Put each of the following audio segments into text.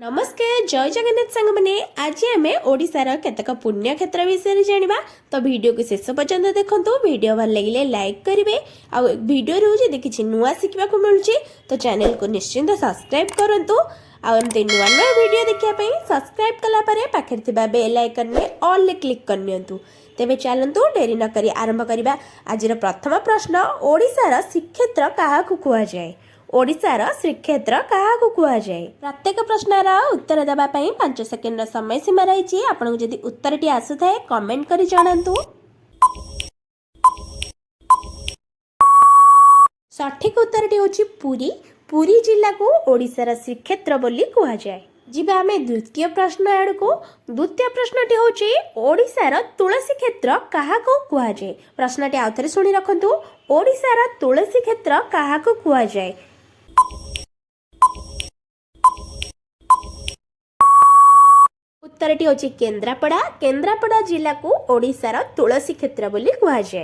नमस्कार जय जगन्नाथ सांग मैंने आज आम ओडार केतक पुण्य क्षेत्र विषय जाना तो वीडियो को शेष पर्यंत देखो वीडियो भल लगे लाइक करेंगे आ वीडियो जब किसी नुआ शिखा मिलूँ तो चैनल को निश्चिंत सब्सक्राइब करूँ आमती नुआ नुआ वीडियो देखापी सब्सक्राइब कलापर पाखे बेल आइकन में ऑल क्लिक करनी तेरे चलतु डेरी नक आरंभ करवा आज प्रथम प्रश्न ओडिशार श्रीक्षेत्र क्या कहुए ओडिशार श्रीक्षेत्र क्या कहुए प्रत्येक प्रश्नर उत्तर देवाई 5 सेकेंड समय सीमा रही आपको जदि उत्तर टी आसुए कमेंट कर जनातु सठिक उत्तर टी होची पुरी पुरी जिला को ओडिशार श्रीक्षेत्र बोली कहुए जीवा आम द्वितीय प्रश्न आड़ को द्वितीय प्रश्नटी होची ओडिशार तुलसी क्षेत्र क्या कहुए प्रश्नटी आउ थे शुणी रखु ओडिशार तुलसी क्षेत्र क्या कहुए उत्तरटी होची केन्द्रापड़ा केन्द्रापड़ा जिला को ओडिशार तुलसी क्षेत्र बोली कहुए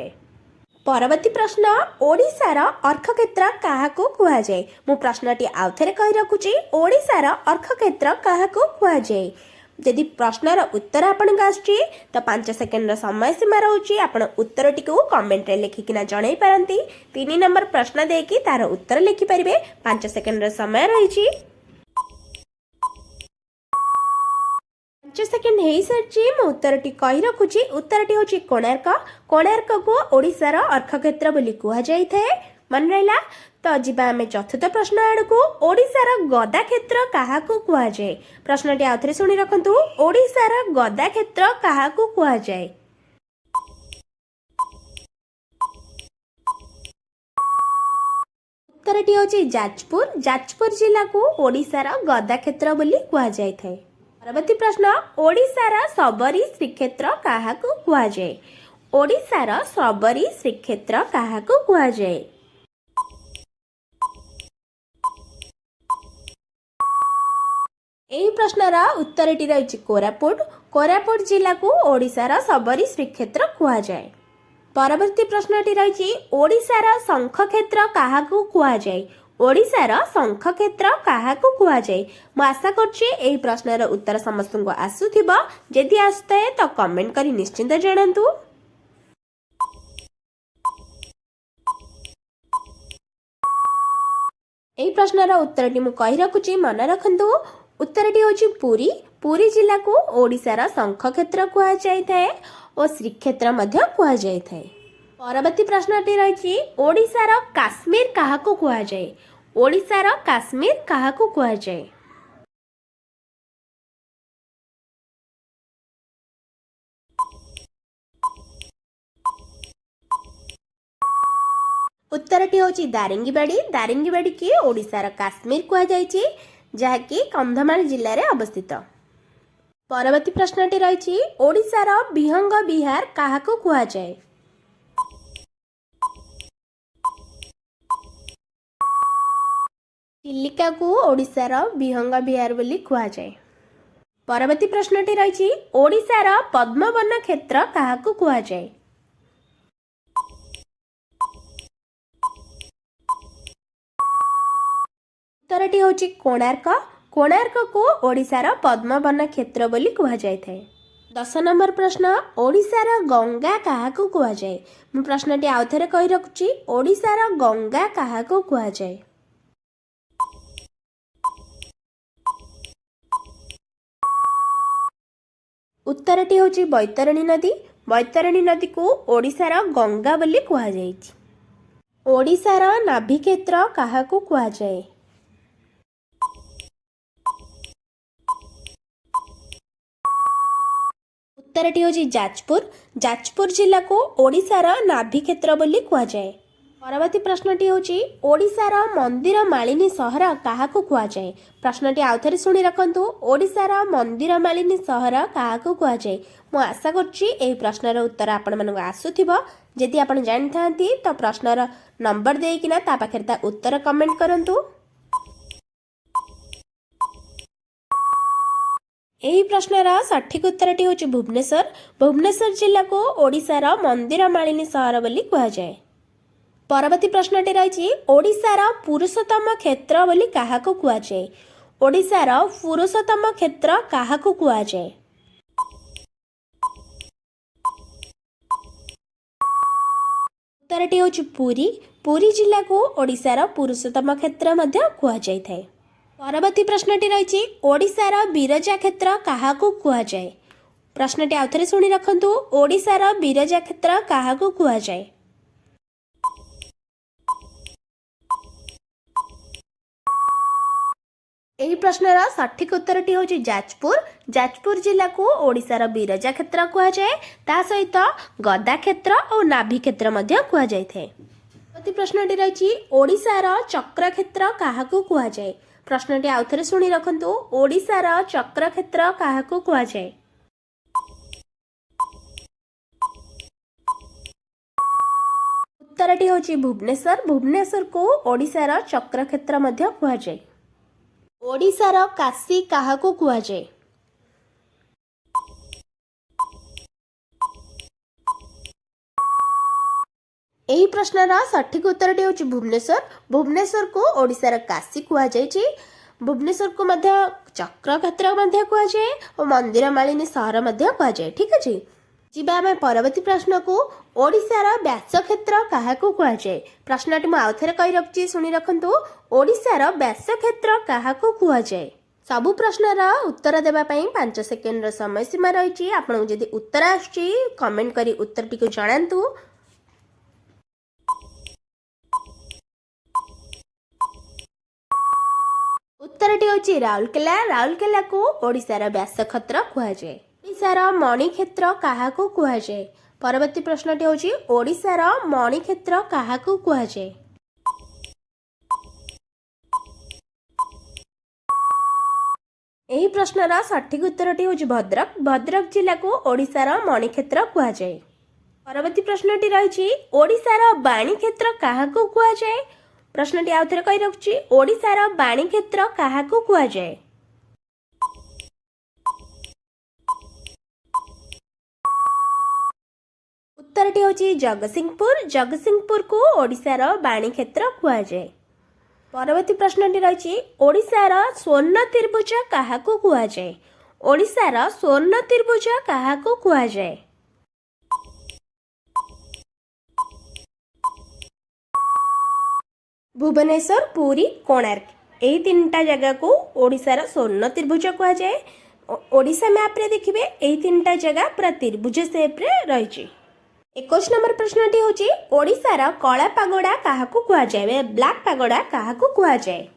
परवर्ती प्रश्न ओडिशार अर्क क्षेत्र क्या कहुए मु प्रश्नटी आउ थे कही रखुची ओडिशार अर्क क्षेत्र क्या कहुए यदि प्रश्नर उत्तर आपन आसुची तो 5 सेकेंड समय सीमा रोचे आपण उत्तरटी को कमेंट रे लिखिकिना जणाई पारंती 3 नंबर प्रश्न देकी तार उत्तर लिखि परिबे 5 सेकेंड समय रही 5 सेकेंड हो सारी मु उत्तरटी कही रखुची उत्तरटी होची कोणार्क कोणार्क को ओडिशार अर्क क्षेत्र बोली कहुए मन रहा तो जीवा आम चतुर्थ प्रश्न आड़ को ओडिशार गदा क्षेत्र क्या कहुए प्रश्नटी आउ थे शुणी रखु ओडिशार गदा क्षेत्र क्या कहुए उत्तरटी होची जाजपुर जाजपुर जिला को ओडिशार गदा क्षेत्र बोली कहुए परवर्ती प्रश्न ओडिशार सबरी श्रीक्षेत्र क्या कहुए ओडिशार सबरी श्रीक्षेत्र क्या कहुए यही प्रश्नर उत्तरटी रही कोरापुट कोरापुट जिला को ओडिशार सबरी श्रीक्षेत्र कहुए परवर्ती प्रश्नटी रही ओडिशार शंख क्षेत्र क्या कहुए ओडिशार शंख क्षेत्र क्या कहुए मु आशा करुँची प्रश्नर उत्तर समस्त को आसुथिबो जदि आसुए तो कमेंट करी निश्चिंत जणातु यही प्रश्नर उत्तरटी मु कही रखुची मन रखु उत्तरटी होची पुरी पुरी जिला को ओडिशार शंख क्षेत्र कहुए और श्रीक्षेत्र कहुए परवर्ती प्रश्नटी रही ओडिशार काश्मीर क्या कहुए ओडिशार काश्मीर क्या कहुए उत्तरटी होची दारिंगीबाड़ी दारिंगीबाड़ी की ओडिशार काश्मीर कहुए जहाँकि कंधमाल जिले में अवस्थित परवर्ती प्रश्नटी रही ओडिशार विहंग विहार क्या कहुए चिलिका को ओडिशार विहंग विहार बोली कहुए परवर्ती प्रश्नटी रही ओडिशार पद्मवन क्षेत्र क्या कहुए उत्तरटी होची कोणार्क कोणार्क को ओडिशार पद्मवन क्षेत्र बोली कहुए 10 नंबर प्रश्न ओडिशार गंगा क्या कहुए मु प्रश्नटी आउ थे कही रखुची ओडिशार गंगा क्या कहुए उत्तरटी होची बैतरणी नदी को ओडिशार गंगा बोली कहुए ओडिशार नाभि क्षेत्र क्या कहुए उत्तरटी होची जाजपुर जाजपुर जिला को ओडिशार नाभि क्षेत्र बोली कहुए परवर्ती प्रश्नटी होची ओडिशार मंदिर मालिनी सहर क्या कहुए प्रश्नटी आउ थे शुणी रखु ओडिशार मंदिर मालिनी सहर क्या कहुए मु आशा करुँची प्रश्नर उत्तर आपण आसुथिबो जदि आपण जानि थांती तो प्रश्नर नंबर देकिना ता पाखरे ता उत्तर कमेंट करंतु यही प्रश्नर सठिक उत्तरटी होची भुवनेश्वर भुवनेश्वर जिला को ओडिशार मंदिर मालिनी सहर बोली कहुए परवर्ती प्रश्नटी रही ओडिशार पुरुषोत्तम क्षेत्र बोली क्या कहुए ओडिशार पुरुषोत्तम क्षेत्र काहाकू कुहाଯାଏ? उत्तरटी होची पुरी। पुरी जिला को ओडिशार पुरुषोत्तम क्षेत्र मध्य कुहाଯାଇଥାଏ। परवर्ती प्रश्नटी रही ओडिशार बिरजा क्षेत्र काहाकू कुहाଯାଏ? प्रश्नटी आउथरे शुणी रखंतु ओडिशार बिरजा क्षेत्र काहाकू कुहाଯାଏ? एही प्रश्नर सठिक उत्तरटी होची जाजपुर। जाजपुर जिला को ओडिशार बिरजा क्षेत्र कुहाଯାଏ। ता सहित गदा क्षेत्र और नाभि क्षेत्र मध्य कुहाଯାଇଥାଏ। प्रति प्रश्नटी रही ओडिशार चक्र क्षेत्र काहाकू कुहाଯାଏ? प्रश्नटी आउथरे शुणी रखंतु ओडिशार चक्र क्षेत्र काहाकू कुहाଯାଏ? उत्तरटी होची भुवनेश्वर। भुवनेश्वर को ओडिशार चक्र क्षेत्र मध्य कुहाଯାଏ। ओडिशार काशी काहाकू कुहाଯାଏ? एही प्रश्नर सठिक उत्तरटी होची भुवनेश्वर। भुवनेश्वर को ओडिशार काशी कुहाଯାଇଛି। भुवनेश्वर को मध्य चक्र क्षेत्र मध्य कुहाଯାଏ और मंदिर मालिनी सहर मध्य कुहाଯାଏ। ठीक अछि जिबा आमे परवर्ती प्रश्न को ओडिशार व्यास क्षेत्र काहाकू कुहाଯାଏ? प्रश्नटी मु आउथरे कहि रखछि सुनि रखंतु ओडिशार व्यास क्षेत्र काहाकू कुहाଯାଏ? सबु प्रश्नर उत्तर देबा पई 5 सेकेंड रो समय सीमा रहिछि। आपन जदि उत्तर आछि कमेंट करी उत्तरटी को जणांतु। उत्तरटी होची राउरकेला। राउरकेला को ओडिशार व्यास क्षेत्र कुहाଯାଏ। ओडिशार मणि क्षेत्र काहाकू कुहाଯାଏ? परवर्ती प्रश्नटी होची ओडिशार मणि क्षेत्र काहाकू कुहाଯାଏ? एही प्रश्नर सठिक उत्तरटी होची भद्रक। भद्रक जिला को ओडिशार मणि क्षेत्र कुहाଯାଏ। परवर्ती प्रश्नटी रही ओडिशार बाणी क्षेत्र काहाकू कुहाଯାଏ? प्रश्नटी आउथरे कहि रखछि ओडिशार बाणी क्षेत्र काहाकू कुहाଯାଏ? उत्तरटी होची जगतसिंहपुर। जगतसिंहपुर को ओडिशार बाणी क्षेत्र कुहाଯାଏ। परवर्ती प्रश्नटी रही ओडिशार स्वर्ण त्रिभुज काहाकू कुहाଯାଏ? ओडिशार स्वर्ण त्रिभुज काहाकू कुहाଯାଏ? भुवनेश्वर, पुरी, कोणार्क एही तीनटा जगह को ओडिशार स्वर्ण त्रिभुज कुहाଯାଏ। ओडिशा मैप रे देखिबे एही तीनटा जगह पूरा त्रिभुज शेप रे रहिछि। 21 नंबर प्रश्नटी होची ओडिशार कला पागोडा काहाकू कुहाଯାଏ? ब्लैक पागोडा काहाकू कुहाଯାଏ?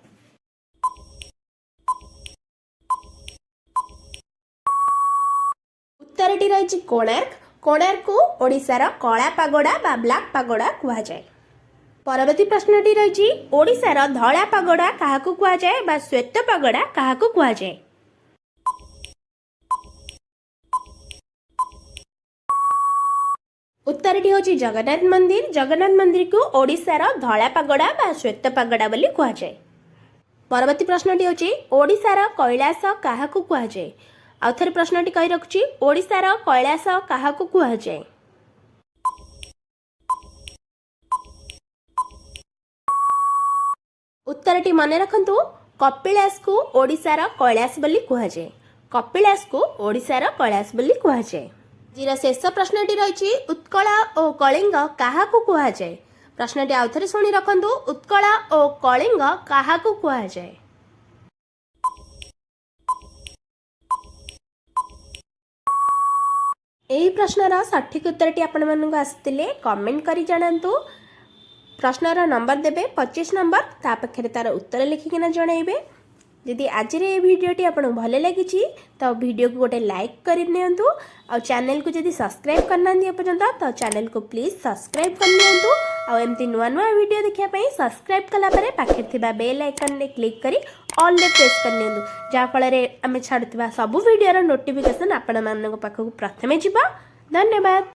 उत्तरटी रही कोणार्क। कोणार्क को ओडिशार कला पागोडा बा ब्लैक पागोडा कुहाଯାଏ। परवर्ती प्रश्नटी रही ओडिशार धला पागोडा काहाकू कुहाଯାଏ बा श्वेत पागोडा काहाकू कुहाଯାଏ? उत्तरटी होची जगन्नाथ मंदिर। जगन्नाथ मंदिर को ओडिशार धला पागोडा बा श्वेत पागोडा बोली कुहाଯାଏ। परवर्ती प्रश्नटी होची ओडिशार कैलास काहाकू कुहाଯାଏ? आउ थरे प्रश्नटी कहि रखछि ओडिशार कैलास काहाकू कुहाଯାଏ? उत्तरटी मन रखंतु कपिलास को ओडिशार कैलास बोली कुहाଯାଏ। कपिलास को ओडिशार कैलास बोली कुहाଯାଏ। जीरा शेष प्रश्नटी रही उत्कल और कलिंग काहाकू कुहाଯାଏ? प्रश्नटी आउ थरे शुणी रखंतु उत्कल और कलिंग काहाकू कुहाଯାଏ? एही प्रश्नर सठिक उत्तरटी आपण मानक आसिले कमेंट करी जणांतु। प्रश्नर नंबर देबे 25 नंबर ता पाखरे तार उत्तर लिखिकिना जणाइबे। यदि आज ये वीडियोटी आपको भल लगी तो वीडियो को गोटे लाइक कर नियंतु और चैनल को जदि सब्सक्राइब करना पर्यंत तो चैनल को प्लीज सब्सक्राइब कर नियंतु और एमती नुआ नुआ वीडियो देखिए सब्सक्राइब कलापर पाखे थिबा बेल आइकन रे क्लिक करी ऑल रे प्रेस कर नियंतु जहाँफल आम छाड़ुवा सबू वीडियोर नोटिफिकेशन आपण मानक पाखक प्रथमे जिबा। धन्यवाद।